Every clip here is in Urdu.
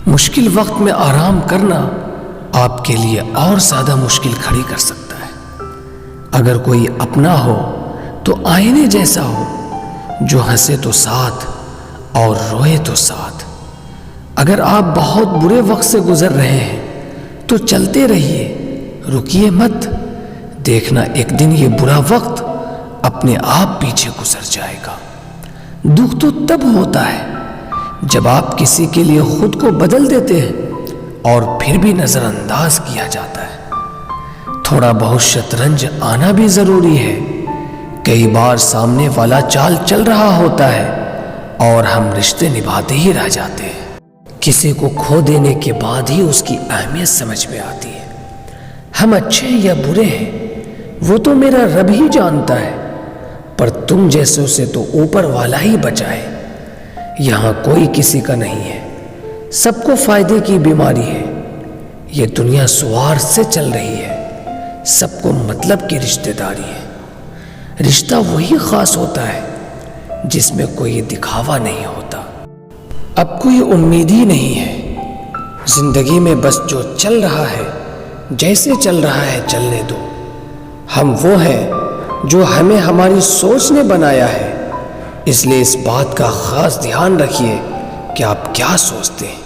مشکل وقت میں آرام کرنا آپ کے لیے اور زیادہ مشکل کھڑی کر سکتا ہے۔ اگر کوئی اپنا ہو تو آئینے جیسا ہو، جو ہنسے تو ساتھ اور روئے تو ساتھ۔ اگر آپ بہت برے وقت سے گزر رہے ہیں تو چلتے رہیے، رکیے مت، دیکھنا ایک دن یہ برا وقت اپنے آپ پیچھے گزر جائے گا۔ دکھ تو تب ہوتا ہے جب آپ کسی کے لیے خود کو بدل دیتے ہیں اور پھر بھی نظر انداز کیا جاتا ہے۔ تھوڑا بہت شطرنج آنا بھی ضروری ہے۔ کئی بار سامنے والا چال چل رہا ہوتا ہے اور ہم رشتے نبھاتے ہی رہ جاتے ہیں۔ کسی کو کھو دینے کے بعد ہی اس کی اہمیت سمجھ میں آتی ہے۔ ہم اچھے یا برے ہیں وہ تو میرا رب ہی جانتا ہے، پر تم جیسوں سے تو اوپر والا ہی بچائے۔ یہاں کوئی کسی کا نہیں ہے، سب کو فائدے کی بیماری ہے۔ یہ دنیا سوار سے چل رہی ہے، سب کو مطلب کی رشتہ داری ہے۔ رشتہ وہی خاص ہوتا ہے جس میں کوئی دکھاوا نہیں ہوتا۔ اب کوئی امید ہی نہیں ہے زندگی میں، بس جو چل رہا ہے جیسے چل رہا ہے چلنے دو۔ ہم وہ ہیں جو ہمیں ہماری سوچ نے بنایا ہے، اس لیے اس بات کا خاص دھیان رکھیے کہ آپ کیا سوچتے ہیں۔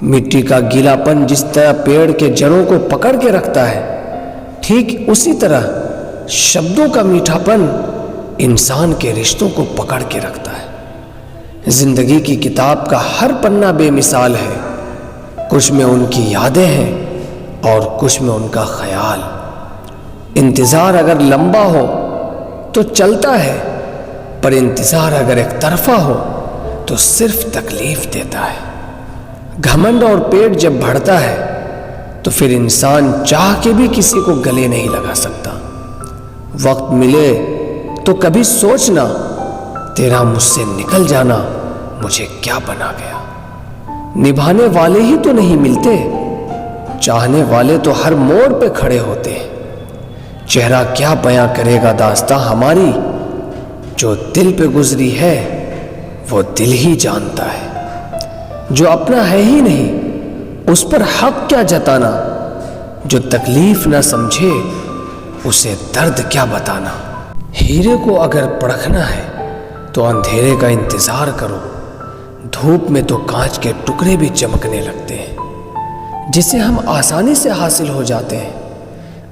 مٹی کا گیلا پن جس طرح پیڑ کے جڑوں کو پکڑ کے رکھتا ہے، ٹھیک اسی طرح شبدوں کا میٹھا پن انسان کے رشتوں کو پکڑ کے رکھتا ہے۔ زندگی کی کتاب کا ہر پنہ بے مثال ہے، کچھ میں ان کی یادیں ہیں اور کچھ میں ان کا خیال۔ انتظار اگر لمبا ہو تو چلتا ہے، پر انتظار اگر ایک طرفہ ہو تو صرف تکلیف دیتا ہے۔ گھمنڈ اور پیٹ جب بڑھتا ہے تو پھر انسان چاہ کے بھی کسی کو گلے نہیں لگا سکتا۔ وقت ملے تو کبھی سوچنا، تیرا مجھ سے نکل جانا مجھے کیا بنا گیا۔ نبھانے والے ہی تو نہیں ملتے، چاہنے والے تو ہر موڑ پہ کھڑے ہوتے ہیں۔ چہرہ کیا بیاں کرے گا داستاں ہماری، جو دل پہ گزری ہے وہ دل ہی جانتا ہے۔ جو اپنا ہے ہی نہیں اس پر حق کیا جتانا، جو تکلیف نہ سمجھے اسے درد کیا بتانا۔ ہیرے کو اگر پرکھنا ہے تو اندھیرے کا انتظار کرو، دھوپ میں تو کانچ کے ٹکڑے بھی چمکنے لگتے ہیں۔ جسے ہم آسانی سے حاصل ہو جاتے ہیں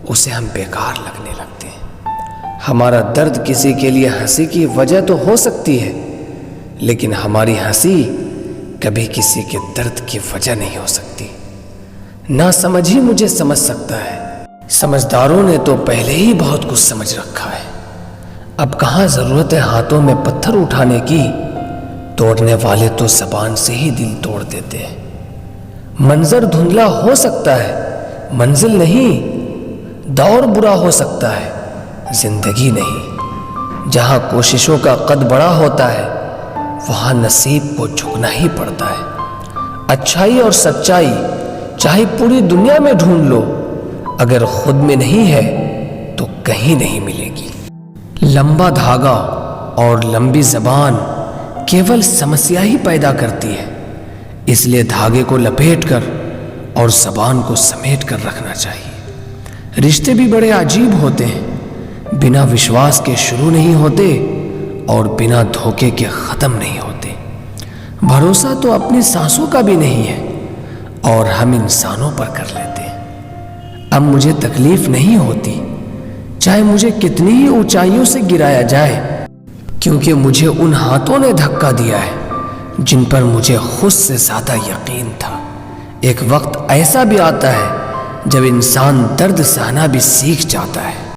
اسے ہم بیکار لگنے لگتے ہیں۔ ہمارا درد کسی کے لیے ہنسی کی وجہ تو ہو سکتی ہے، لیکن ہماری ہنسی کبھی کسی کے درد کی وجہ نہیں ہو سکتی۔ نہ سمجھ ہی مجھے سمجھ سکتا ہے، سمجھداروں نے تو پہلے ہی بہت کچھ سمجھ رکھا ہے۔ اب کہاں ضرورت ہے ہاتھوں میں پتھر اٹھانے کی، توڑنے والے تو زبان سے ہی دل توڑ دیتے ہیں۔ منظر دھندلا ہو سکتا ہے، منزل نہیں۔ دور برا ہو سکتا ہے، زندگی نہیں۔ جہاں کوششوں کا قد بڑا ہوتا ہے وہاں نصیب کو جھکنا ہی پڑتا ہے۔ اچھائی اور سچائی چاہے پوری دنیا میں ڈھونڈ لو، اگر خود میں نہیں ہے تو کہیں نہیں ملے گی۔ لمبا دھاگا اور لمبی زبان کیول سمسیا ہی پیدا کرتی ہے، اس لیے دھاگے کو لپیٹ کر اور زبان کو سمیٹ کر رکھنا چاہیے۔ رشتے بھی بڑے عجیب ہوتے ہیں، بنا وشواس کے شروع نہیں ہوتے اور بنا دھوکے کے ختم نہیں ہوتے۔ بھروسہ تو اپنی سانسوں کا بھی نہیں ہے اور ہم انسانوں پر کر لیتے ہیں۔ اب مجھے تکلیف نہیں ہوتی چاہے مجھے کتنی ہی اونچائیوں سے گرایا جائے، کیونکہ مجھے ان ہاتھوں نے دھکا دیا ہے جن پر مجھے خود سے زیادہ یقین تھا۔ ایک وقت ایسا بھی آتا ہے جب انسان درد سہنا بھی سیکھ جاتا ہے۔